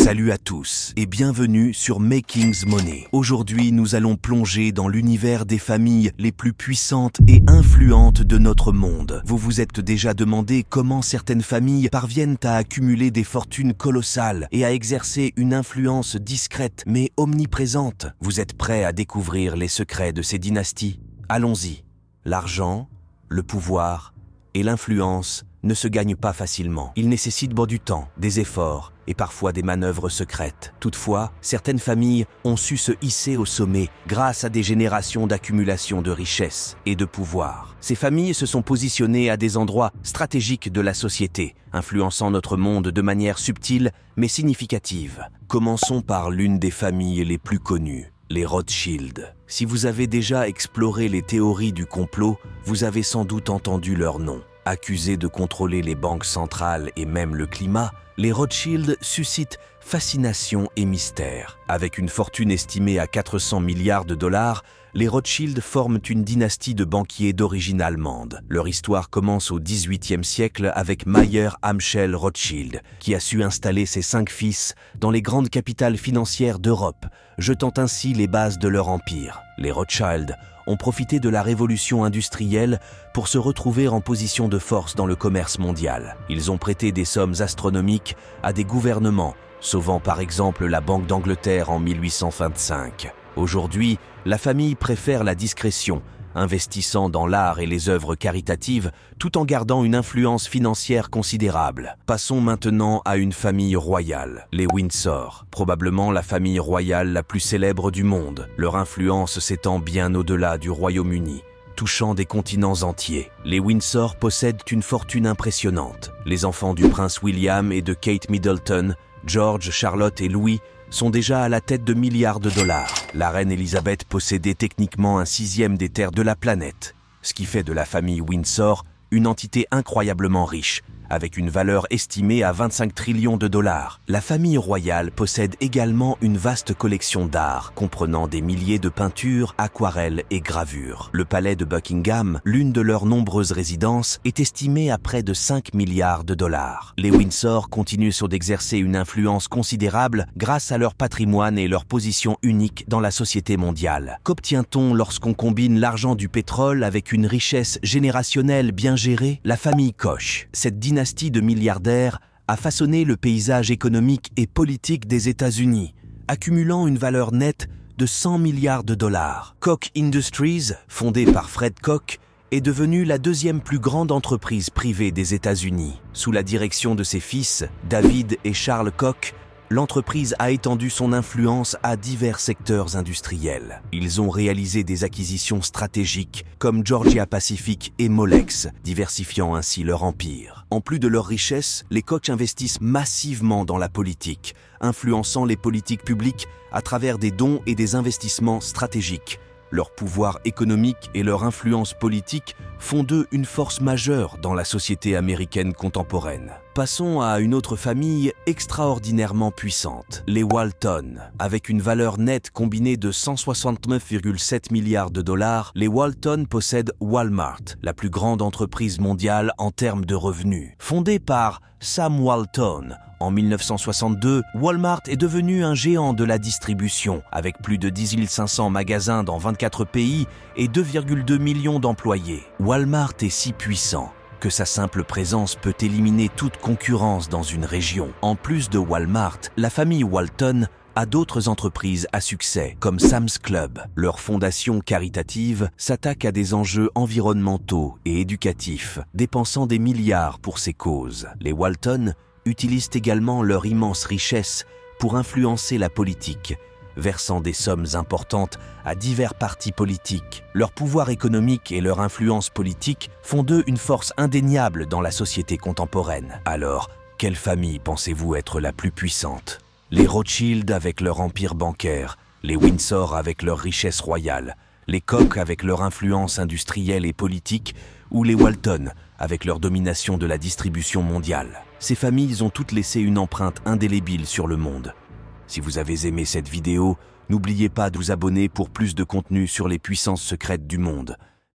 Salut à tous et bienvenue sur Making's Money. Aujourd'hui, nous allons plonger dans l'univers des familles les plus puissantes et influentes de notre monde. Vous vous êtes déjà demandé comment certaines familles parviennent à accumuler des fortunes colossales et à exercer une influence discrète mais omniprésente. Vous êtes prêts à découvrir les secrets de ces dynasties? Allons-y. L'argent, le pouvoir et l'influence ne se gagnent pas facilement. Ils nécessitent du temps, des efforts et parfois des manœuvres secrètes. Toutefois, certaines familles ont su se hisser au sommet grâce à des générations d'accumulation de richesses et de pouvoir. Ces familles se sont positionnées à des endroits stratégiques de la société, influençant notre monde de manière subtile mais significative. Commençons par l'une des familles les plus connues, les Rothschild. Si vous avez déjà exploré les théories du complot, vous avez sans doute entendu leur nom. Accusés de contrôler les banques centrales et même le climat, les Rothschild suscitent fascination et mystère. Avec une fortune estimée à 400 milliards de dollars, les Rothschild forment une dynastie de banquiers d'origine allemande. Leur histoire commence au XVIIIe siècle avec Mayer Amschel Rothschild, qui a su installer ses 5 fils dans les grandes capitales financières d'Europe, jetant ainsi les bases de leur empire. Les Rothschild ont profité de la révolution industrielle pour se retrouver en position de force dans le commerce mondial. Ils ont prêté des sommes astronomiques à des gouvernements, sauvant par exemple la Banque d'Angleterre en 1825. Aujourd'hui, la famille préfère la discrétion, investissant dans l'art et les œuvres caritatives tout en gardant une influence financière considérable. Passons maintenant à une famille royale, les Windsor, probablement la famille royale la plus célèbre du monde. Leur influence s'étend bien au-delà du Royaume-Uni, touchant des continents entiers. Les Windsor possèdent une fortune impressionnante. Les enfants du prince William et de Kate Middleton, George, Charlotte et Louis, sont déjà à la tête de milliards de dollars. La reine Elisabeth possédait techniquement un 1/6 des terres de la planète, ce qui fait de la famille Windsor une entité incroyablement riche, avec une valeur estimée à 25 trillions de dollars. La famille royale possède également une vaste collection d'art, comprenant des milliers de peintures, aquarelles et gravures. Le palais de Buckingham, l'une de leurs nombreuses résidences, est estimé à près de 5 milliards de dollars. Les Windsor continuent d'exercer une influence considérable grâce à leur patrimoine et leur position unique dans la société mondiale. Qu'obtient-on lorsqu'on combine l'argent du pétrole avec une richesse générationnelle bien gérée? La famille Koch. Cette dynastie de milliardaires a façonné le paysage économique et politique des États-Unis, accumulant une valeur nette de 100 milliards de dollars. Koch Industries, fondée par Fred Koch, est devenue la 2e plus grande entreprise privée des États-Unis. Sous la direction de ses fils, David et Charles Koch, l'entreprise a étendu son influence à divers secteurs industriels. Ils ont réalisé des acquisitions stratégiques comme Georgia Pacific et Molex, diversifiant ainsi leur empire. En plus de leurs richesses, les Koch investissent massivement dans la politique, influençant les politiques publiques à travers des dons et des investissements stratégiques. Leur pouvoir économique et leur influence politique font d'eux une force majeure dans la société américaine contemporaine. Passons à une autre famille extraordinairement puissante, les Walton. Avec une valeur nette combinée de 169,7 milliards de dollars, les Walton possèdent Walmart, la plus grande entreprise mondiale en termes de revenus. Fondée par Sam Walton en 1962, Walmart est devenu un géant de la distribution, avec plus de 10 500 magasins dans 24 pays et 2,2 millions d'employés. Walmart est si puissant que sa simple présence peut éliminer toute concurrence dans une région. En plus de Walmart, la famille Walton a d'autres entreprises à succès, comme Sam's Club. Leur fondation caritative s'attaque à des enjeux environnementaux et éducatifs, dépensant des milliards pour ces causes. Les Walton utilisent également leur immense richesse pour influencer la politique, versant des sommes importantes à divers partis politiques. Leur pouvoir économique et leur influence politique font d'eux une force indéniable dans la société contemporaine. Alors, quelle famille pensez-vous être la plus puissante? Les Rothschild avec leur empire bancaire, les Windsor avec leur richesse royale, les Koch avec leur influence industrielle et politique, ou les Walton avec leur domination de la distribution mondiale. Ces familles ont toutes laissé une empreinte indélébile sur le monde. Si vous avez aimé cette vidéo, n'oubliez pas de vous abonner pour plus de contenu sur les puissances secrètes du monde.